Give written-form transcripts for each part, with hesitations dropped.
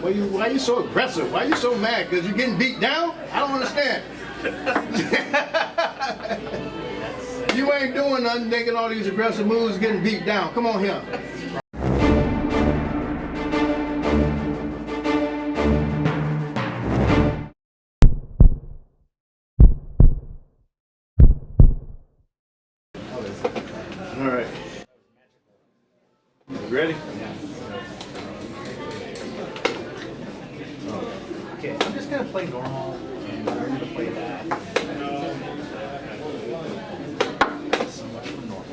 Why you so aggressive? Why you so mad? Because you're getting beat down? I don't understand. You ain't doing nothing, making all these aggressive moves, getting beat down. Come on here. All right. Ready? Okay, I'm just gonna play normal, and we're gonna play that. So much for normal.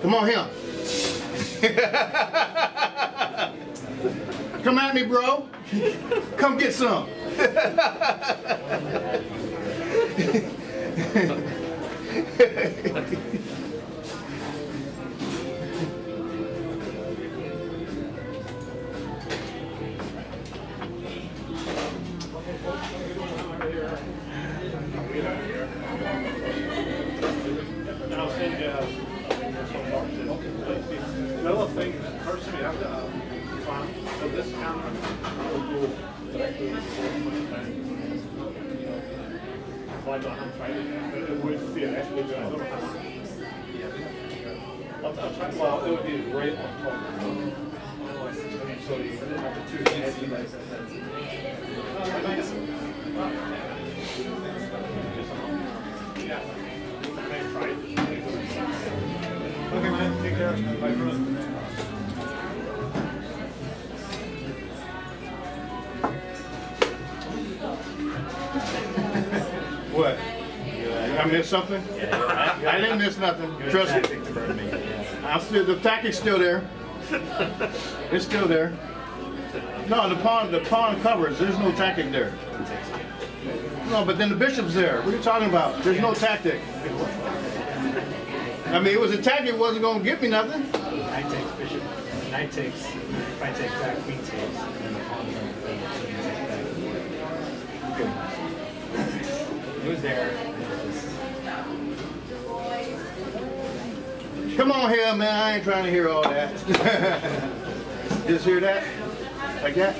Come on here. Come at me, bro. Come get some. Another thing, personally, I've got a fun. So this camera will go directly to I don't know how to try it, but it would theoretically do. I don't know how to. Well, it would be right on top. So you have the two heads and like that. Yeah. Try it. Okay, man. Take care. Bye for us. What? I missed something? I didn't miss nothing. Trust me. I'm still, the tactic's still there. It's still there. No, the pawn covers. There's no tactic there. No, but then the bishop's there. What are you talking about? There's no tactic. I mean, it was a tactic. It wasn't going to get me nothing. Knight takes bishop. Knight takes. If I take back, queen takes, and then the pawn's on the thing, so you take back. It was there. Come on here, man. I ain't trying to hear all that. Just hear that? Like that?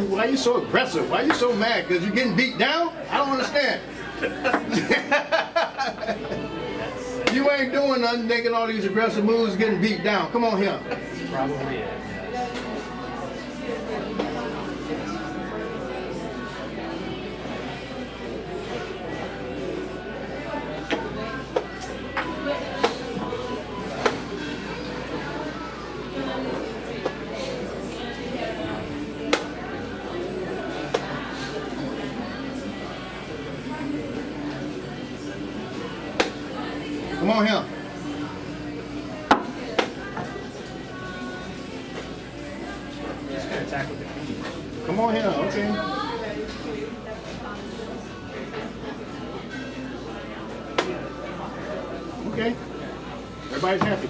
Why you so aggressive? Why you so mad? Because you're getting beat down? I don't understand. You ain't doing nothing, making all these aggressive moves, getting beat down. Come on here. That's probably it. Come on here. Just gonna attack with the queen. Come on here, okay. Okay. Everybody's happy.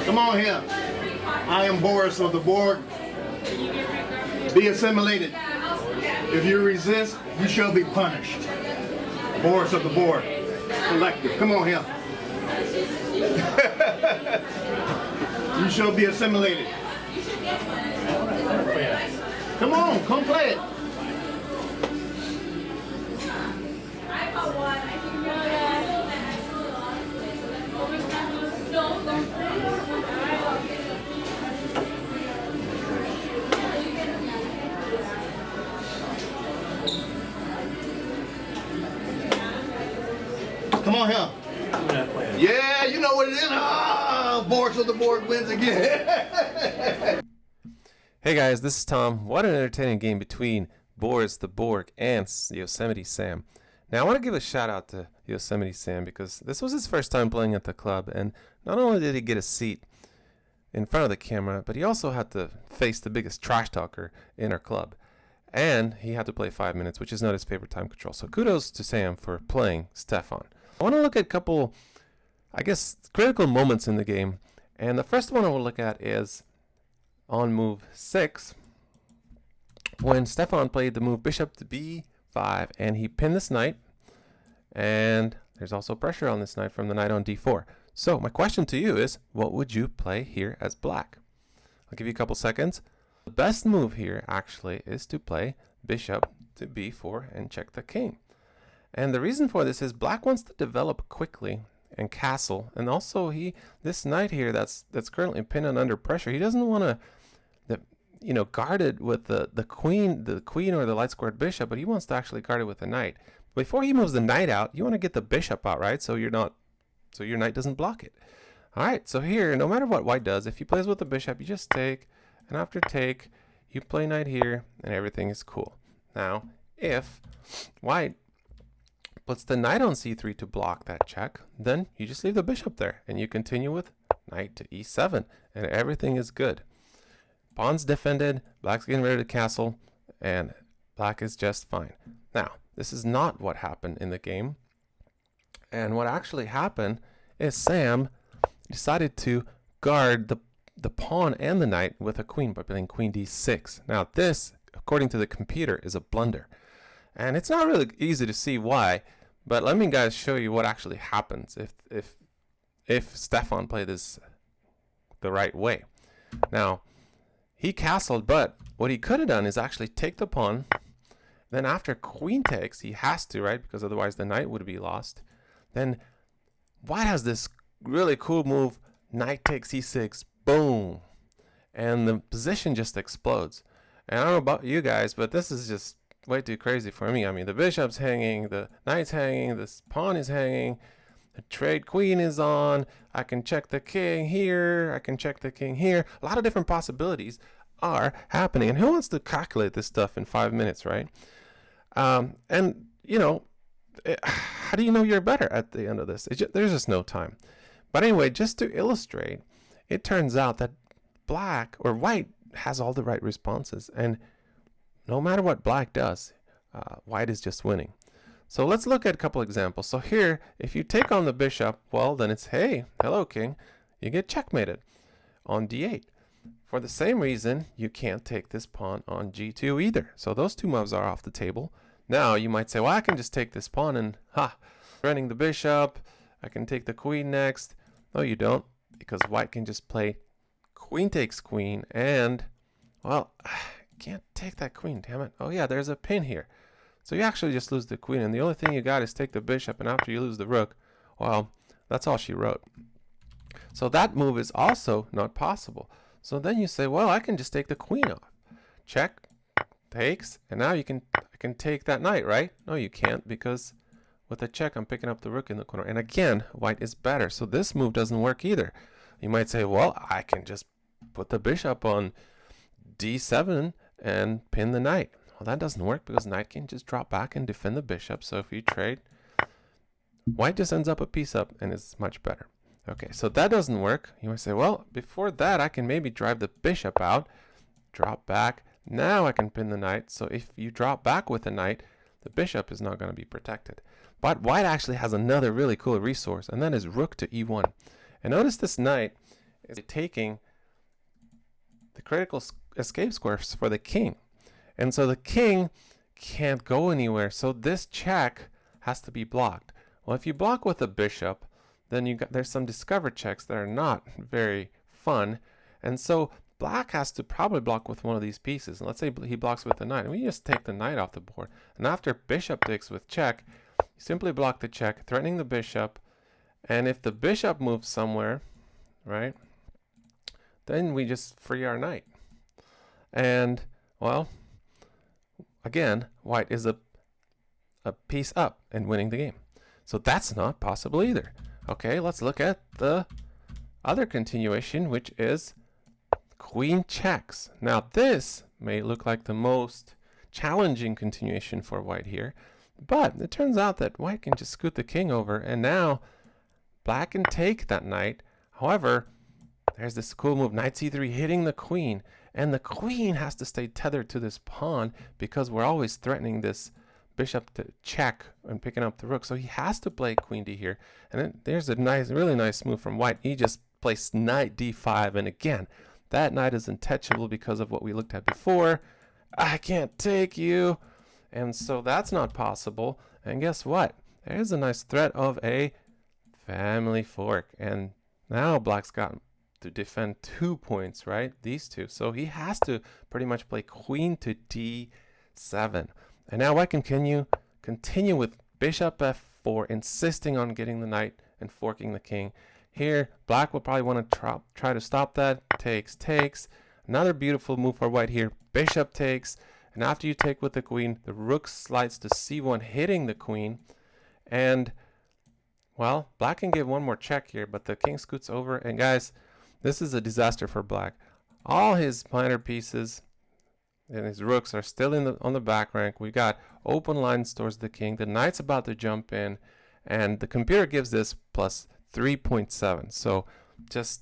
Come on here. I am Boris of the Borg. Be assimilated. If you resist, you shall be punished. Boris of the Borg. Collective. Come on here. You shall be assimilated. Come on, come play it. Come on here. I'm gonna play it. Yeah, you know what it is. Ah, Boris of the Borg wins again. Hey guys, this is Tom. What an entertaining game between Boris the Borg and Yosemite Sam. Now I want to give a shout out to Yosemite Sam because this was his first time playing at the club, and not only did he get a seat in front of the camera, but he also had to face the biggest trash talker in our club. And he had to play 5 minutes, which is not his favorite time control. So kudos to Sam for playing Stephone. I want to look at a couple, I guess, critical moments in the game. And the first one I will look at is on move 6, when Stephone played the move bishop to b5, and he pinned this knight, and there's also pressure on this knight from the knight on d4. So my question to you is, what would you play here as black? I'll give you a couple seconds. The best move here actually is to play bishop to b4 and check the king. And the reason for this is black wants to develop quickly and castle, and also this knight here that's currently pinned and under pressure, he doesn't want to guard it with the queen or the light squared bishop, but he wants to actually guard it with the knight. Before he moves the knight out, you want to get the bishop out, right? So your knight doesn't block it. All right, so here, no matter what white does, if he plays with the bishop, you just take, and after take, you play knight here, and everything is cool. Now, if white puts the knight on c3 to block that check, then you just leave the bishop there, and you continue with knight to e7, and everything is good. Pawn's defended, black's getting rid of the castle, and black is just fine. Now, this is not what happened in the game. And what actually happened is Sam decided to guard the pawn and the knight with a queen by playing queen d6. Now this, according to the computer, is a blunder. And it's not really easy to see why, but let me guys show you what actually happens if Stephone played this the right way. Now, he castled, but what he could have done is actually take the pawn. Then after queen takes, he has to, right? Because otherwise the knight would be lost. Then white has this really cool move, knight takes e6, boom. And the position just explodes. And I don't know about you guys, but this is just way too crazy for me. I mean, the bishop's hanging, the knight's hanging, this pawn is hanging, the trade queen is on, I can check the king here, I can check the king here. A lot of different possibilities are happening. And who wants to calculate this stuff in 5 minutes, right? And, how do you know you're better at the end of this? There's just no time. But anyway, just to illustrate, it turns out that black or white has all the right responses. And no matter what black does, white is just winning. So let's look at a couple examples. So here, if you take on the bishop, well, then it's, hey, hello, king. You get checkmated on d8. For the same reason, you can't take this pawn on g2 either. So those two moves are off the table. Now, you might say, well, I can just take this pawn and, running the bishop. I can take the queen next. No, you don't, because white can just play queen takes queen and, well, can't take that queen, damn it. Oh, yeah, there's a pin here. So you actually just lose the queen, and the only thing you got is take the bishop, and after you lose the rook, well, that's all she wrote. So that move is also not possible. So then you say, well, I can just take the queen off. Check, takes, and now I can take that knight, right? No, you can't, because with a check, I'm picking up the rook in the corner. And again, white is better, so this move doesn't work either. You might say, well, I can just put the bishop on d7 and pin the knight. Well, that doesn't work because knight can just drop back and defend the bishop. So if you trade, white just ends up a piece up and it's much better. Okay, so that doesn't work. You might say, well, before that, I can maybe drive the bishop out, drop back. Now I can pin the knight. So if you drop back with the knight, the bishop is not going to be protected. But white actually has another really cool resource, and that is rook to e1. And notice this knight is taking the critical escape squares for the king. And so the king can't go anywhere. So this check has to be blocked. Well, if you block with a bishop, then there's some discover checks that are not very fun. And so black has to probably block with one of these pieces. And let's say he blocks with the knight. And we just take the knight off the board. And after bishop takes with check, you simply block the check, threatening the bishop. And if the bishop moves somewhere, right, then we just free our knight. And, well, again, white is a piece up and winning the game. So that's not possible either. Okay, let's look at the other continuation, which is queen checks. Now this may look like the most challenging continuation for white here, but it turns out that white can just scoot the king over, and now black can take that knight. However, there's this cool move, knight c3, hitting the queen, and the queen has to stay tethered to this pawn because we're always threatening this bishop to check and picking up the rook. So he has to play queen d here, and then there's a nice, really nice move from white. He just plays knight d5, and again, that knight is untouchable because of what we looked at before. I can't take you, and so that's not possible. And guess what? There's a nice threat of a family fork, and now black's got to defend 2 points, right? These two. So he has to pretty much play queen to d7. And now white can continue with bishop f4, insisting on getting the knight and forking the king. Here, black will probably want to try to stop that. Takes. Another beautiful move for white here. Bishop takes. And after you take with the queen, the rook slides to c1, hitting the queen. And, well, black can get one more check here, but the king scoots over. And guys, this is a disaster for black. All his minor pieces and his rooks are still on the back rank. We got open lines towards the king. The knight's about to jump in, and the computer gives this plus 3.7. So just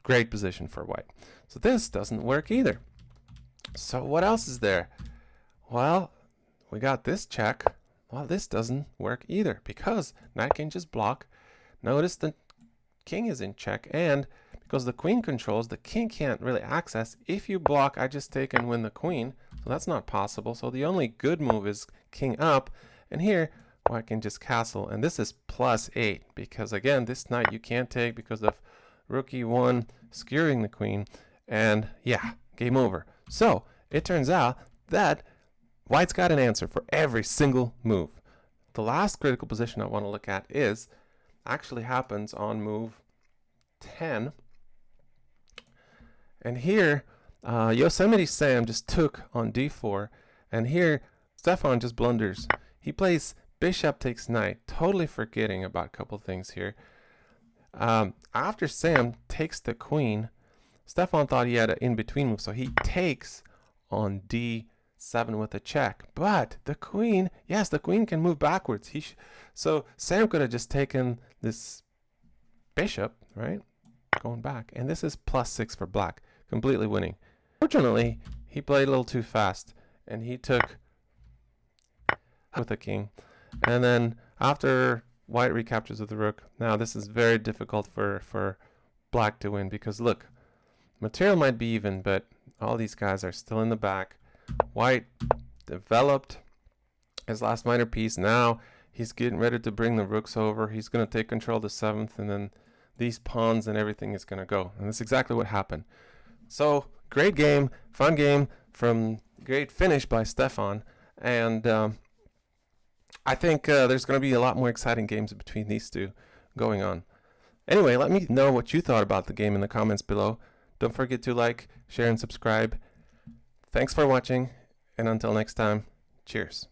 great position for white. So this doesn't work either. So what else is there? Well, we got this check. Well, this doesn't work either because knight can just block. Notice the king is in check, and because the queen controls, the king can't really access. If you block, I just take and win the queen. So that's not possible. So the only good move is king up. And here, white can just castle. And this is plus 8 because, again, this knight you can't take because of rook e1 skewering the queen. And, yeah, game over. So it turns out that white's got an answer for every single move. The last critical position I want to look at is actually happens on move 10. And here, Yosemite Sam just took on d4, and here Stephone just blunders. He plays bishop takes knight, totally forgetting about a couple things here. After Sam takes the queen, Stephone thought he had an in-between move, so he takes on d7 with a check. But the queen, yes, the queen can move backwards. So Sam could have just taken this bishop, right? Going back, and this is plus 6 for black, completely winning. Fortunately, he played a little too fast, and he took with the king. And then after white recaptures with the rook, now this is very difficult for black to win because look, material might be even, but all these guys are still in the back. White developed his last minor piece. Now he's getting ready to bring the rooks over. He's going to take control of the 7th, and then these pawns and everything is going to go. And that's exactly what happened. So great game, fun game, from great finish by Stephone. And I think there's going to be a lot more exciting games between these two going on. Anyway, let me know what you thought about the game in the comments below. Don't forget to like, share, and subscribe. Thanks for watching, and until next time, cheers.